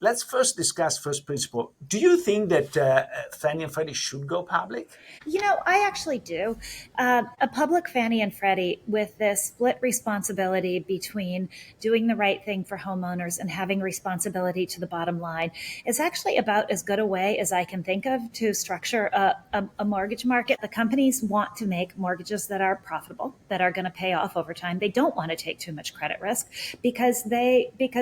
let's first discuss first principle. Do you think that Fannie and Freddie should go public? I actually do. A public Fannie and Freddie with this split responsibility between doing the right thing for homeowners and having responsibility to the bottom line is actually about as good a way as I can think of to structure a mortgage market. The companies want to make mortgages that are profitable, that are going to pay off over time. They don't want to take too much credit risk because they need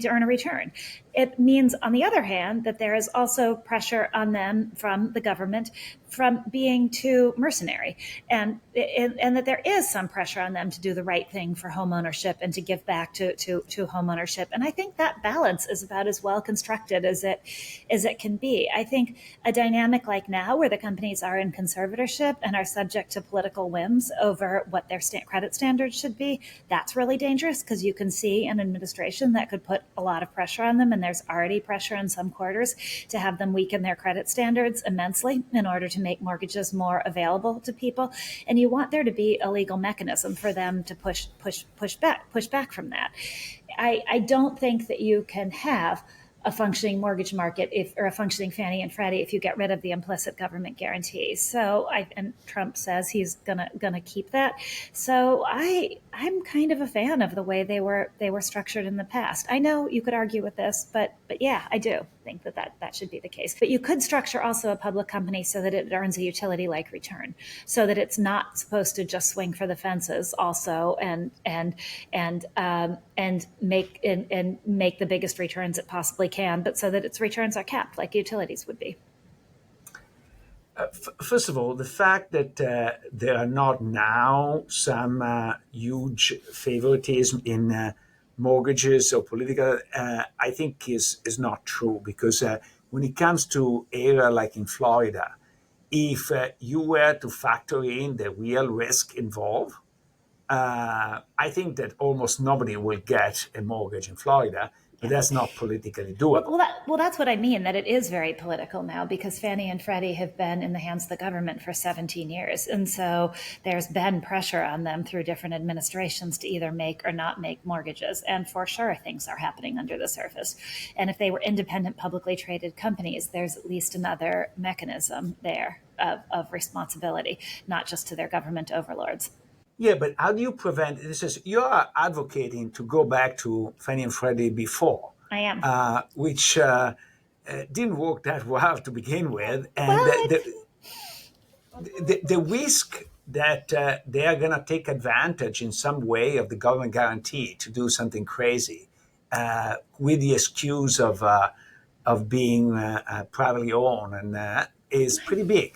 to earn a return. It means, on the other hand, that there is also pressure on them from the government from being too mercenary, and that there is some pressure on them to do the right thing for homeownership and to give back to homeownership. And I think that balance is about as well constructed as it can be. I think a dynamic like now, where the companies are in conservatorship and are subject to political whims over what their credit standards should be, that's really dangerous, because you can see an administration that could put a lot of pressure on them, and there's already pressure in some quarters to have them weaken their credit standards immensely in order to make mortgages more available to people. And you want there to be a legal mechanism for them to push back from that. I don't think that you can have a functioning mortgage market or a functioning Fannie and Freddie if you get rid of the implicit government guarantees. And Trump says he's gonna keep that. So I'm kind of a fan of the way they were structured in the past. I know you could argue with this, but yeah, I do think that should be the case. But you could structure also a public company so that it earns a utility-like return, so that it's not supposed to just swing for the fences also and make the biggest returns it possibly can, but so that its returns are capped like utilities would be. First of all, the fact that there are not now some huge favoritism in mortgages or political, I think is not true, because when it comes to area like in Florida, if you were to factor in the real risk involved, I think that almost nobody will get a mortgage in Florida, but that's not politically doable. That's what I mean, that it is very political now, because Fannie and Freddie have been in the hands of the government for 17 years. And so there's been pressure on them through different administrations to either make or not make mortgages. And for sure, things are happening under the surface. And if they were independent, publicly traded companies, there's at least another mechanism there of responsibility, not just to their government overlords. Yeah, but how do you prevent this? Is you are advocating to go back to Fannie and Freddie before, I am. which didn't work that well to begin with, and Well, the risk that they are going to take advantage in some way of the government guarantee to do something crazy, with the excuse of being privately owned, and is pretty big.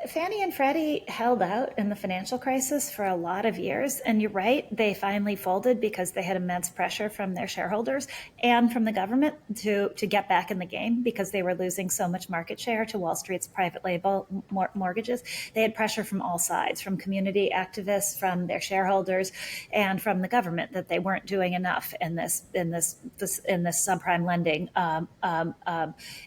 Fannie and Freddie held out in the financial crisis for a lot of years. And you're right, they finally folded because they had immense pressure from their shareholders and from the government to get back in the game, because they were losing so much market share to Wall Street's private label mortgages. They had pressure from all sides, from community activists, from their shareholders, and from the government, that they weren't doing enough in this subprime lending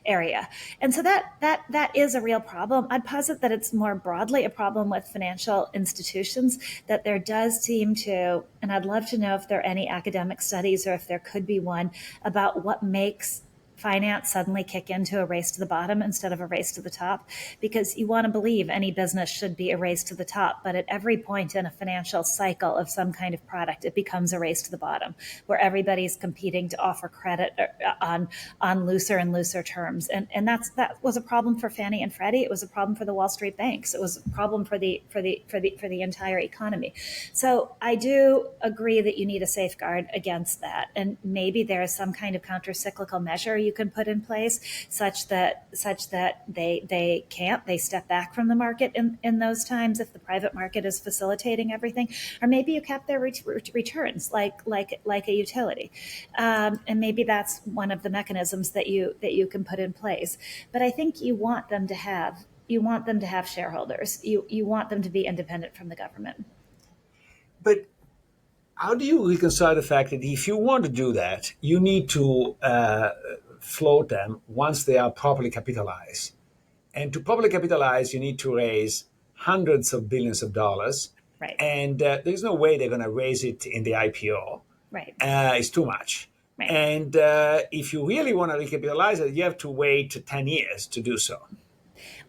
area. And so that is a real problem. I'd posit that it's more broadly a problem with financial institutions, that there does seem to, and I'd love to know if there are any academic studies, or if there could be one, about what makes finance suddenly kick into a race to the bottom instead of a race to the top, because you want to believe any business should be a race to the top, but at every point in a financial cycle of some kind of product, it becomes a race to the bottom, where everybody's competing to offer credit on looser and looser terms, and that was a problem for Fannie and Freddie. It was a problem for the Wall Street banks. It was a problem for the entire economy. So I do agree that you need a safeguard against that, and maybe there is some kind of counter-cyclical measure you can put in place such that they step back from the market in those times if the private market is facilitating everything, or maybe you cap their returns like a utility, and maybe that's one of the mechanisms that you can put in place. But I think you want them to have shareholders. You want them to be independent from the government. But how do you reconcile the fact that if you want to do that, you need to float them once they are properly capitalized? And to properly capitalize, you need to raise hundreds of billions of dollars. Right. And there's no way they're going to raise it in the IPO. Right. It's too much. Right. And if you really want to recapitalize it, you have to wait 10 years to do so.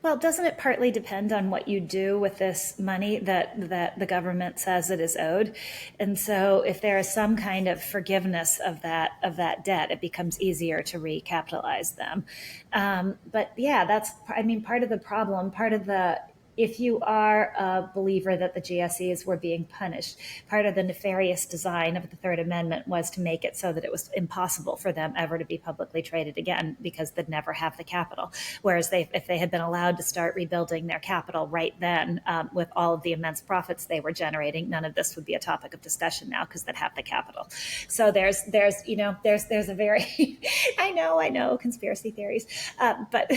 Well, doesn't it partly depend on what you do with this money that the government says it is owed? And so if there is some kind of forgiveness of that debt, it becomes easier to recapitalize them. But yeah, that's, I mean, part of the problem, part of the, if you are a believer that the GSEs were being punished, part of the nefarious design of the Third Amendment was to make it so that it was impossible for them ever to be publicly traded again because they'd never have the capital. Whereas if they had been allowed to start rebuilding their capital right then, with all of the immense profits they were generating, none of this would be a topic of discussion now because they'd have the capital. So there's a very I know conspiracy theories, but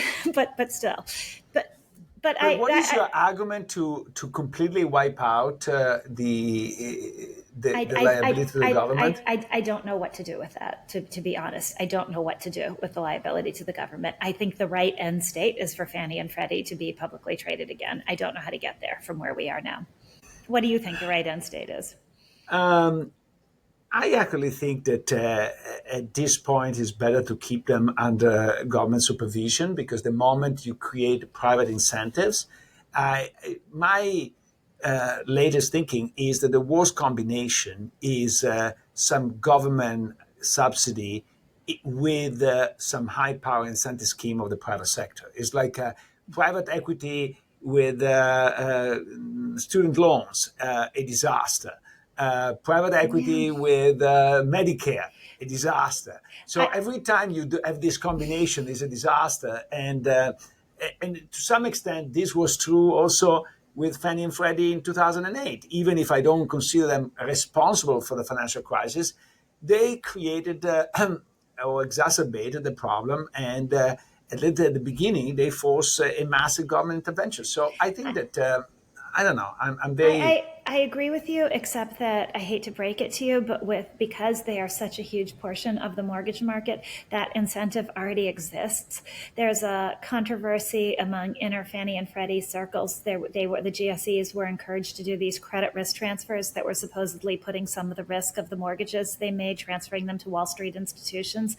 still, but but But what is your argument to completely wipe out the liability to the government? I don't know what to do with that, to be honest. I don't know what to do with the liability to the government. I think the right end state is for Fannie and Freddie to be publicly traded again. I don't know how to get there from where we are now. What do you think the right end state is? Um, I actually think that at this point it's better to keep them under government supervision because the moment you create private incentives, my latest thinking is that the worst combination is some government subsidy with some high power incentive scheme of the private sector. It's like private equity with student loans, a disaster. Private Yeah. equity with Medicare, a disaster. So I, every time you have this combination, is a disaster. And to some extent, this was true also with Fannie and Freddie in 2008. Even if I don't consider them responsible for the financial crisis, they created or exacerbated the problem. And at least at the beginning, they forced a massive government intervention. So I think that, I don't know, I'm very. I agree with you, except that I hate to break it to you, but because they are such a huge portion of the mortgage market, that incentive already exists. There's a controversy among inner Fannie and Freddie circles. The GSEs were encouraged to do these credit risk transfers that were supposedly putting some of the risk of the mortgages they made, transferring them to Wall Street institutions.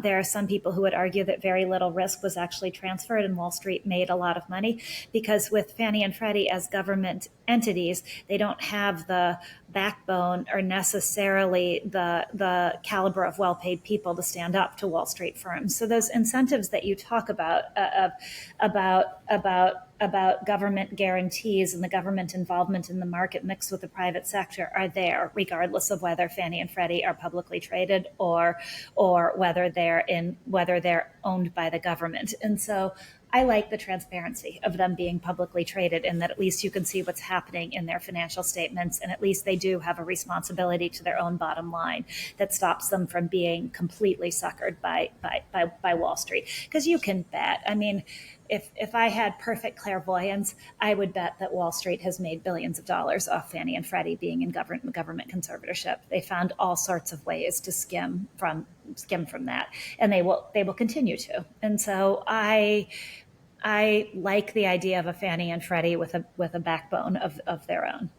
There are some people who would argue that very little risk was actually transferred and Wall Street made a lot of money because with Fannie and Freddie as government entities, they don't have the backbone or necessarily the caliber of well-paid people to stand up to Wall Street firms. So those incentives that you talk about about government guarantees and the government involvement in the market mixed with the private sector are there, regardless of whether Fannie and Freddie are publicly traded or whether they're owned by the government. And so I like the transparency of them being publicly traded and that at least you can see what's happening in their financial statements. And at least they do have a responsibility to their own bottom line that stops them from being completely suckered by Wall Street. Because you can bet, I mean, if I had perfect clairvoyance, I would bet that Wall Street has made billions of dollars off Fannie and Freddie being in government conservatorship. They found all sorts of ways to skim from that, and they will continue to. And so I like the idea of a Fannie and Freddie with a backbone of their own.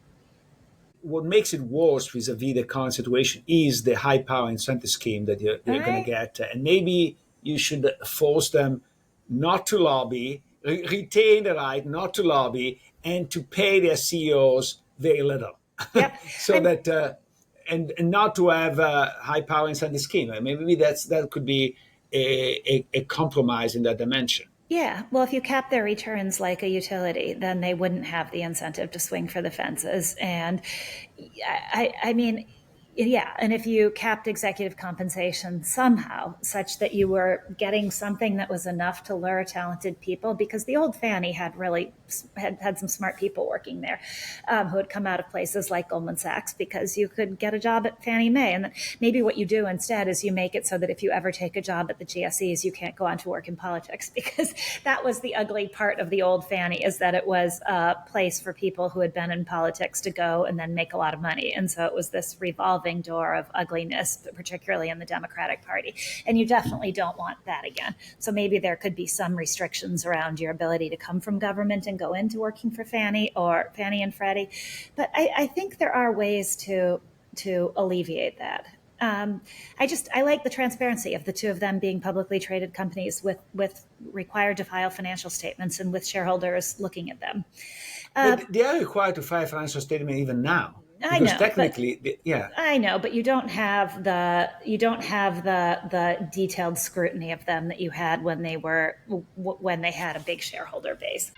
What makes it worse vis-a-vis the current situation is the high power incentive scheme that All they're going to right. get. And maybe you should force them not to lobby, retain the right not to lobby, and to pay their CEOs very little. Yep. So I'm that, and not to have a high power incentive scheme. Maybe that could be a compromise in that dimension. Yeah, well, if you cap their returns like a utility, then they wouldn't have the incentive to swing for the fences. And I mean, yeah, and if you capped executive compensation somehow such that you were getting something that was enough to lure talented people, because the old Fannie had some smart people working there, who had come out of places like Goldman Sachs because you could get a job at Fannie Mae. And maybe what you do instead is you make it so that if you ever take a job at the GSEs, you can't go on to work in politics because that was the ugly part of the old Fannie, is that it was a place for people who had been in politics to go and then make a lot of money. And so it was this revolving door of ugliness, particularly in the Democratic Party. And you definitely don't want that again. So maybe there could be some restrictions around your ability to come from government and go into working for Fannie and Freddie. But I think there are ways to alleviate that. I like the transparency of the two of them being publicly traded companies with required to file financial statements and with shareholders looking at them. But they are required to file financial statement even now, I because know, but technically, yeah. I know, but you don't have the detailed scrutiny of them that you had when they had a big shareholder base.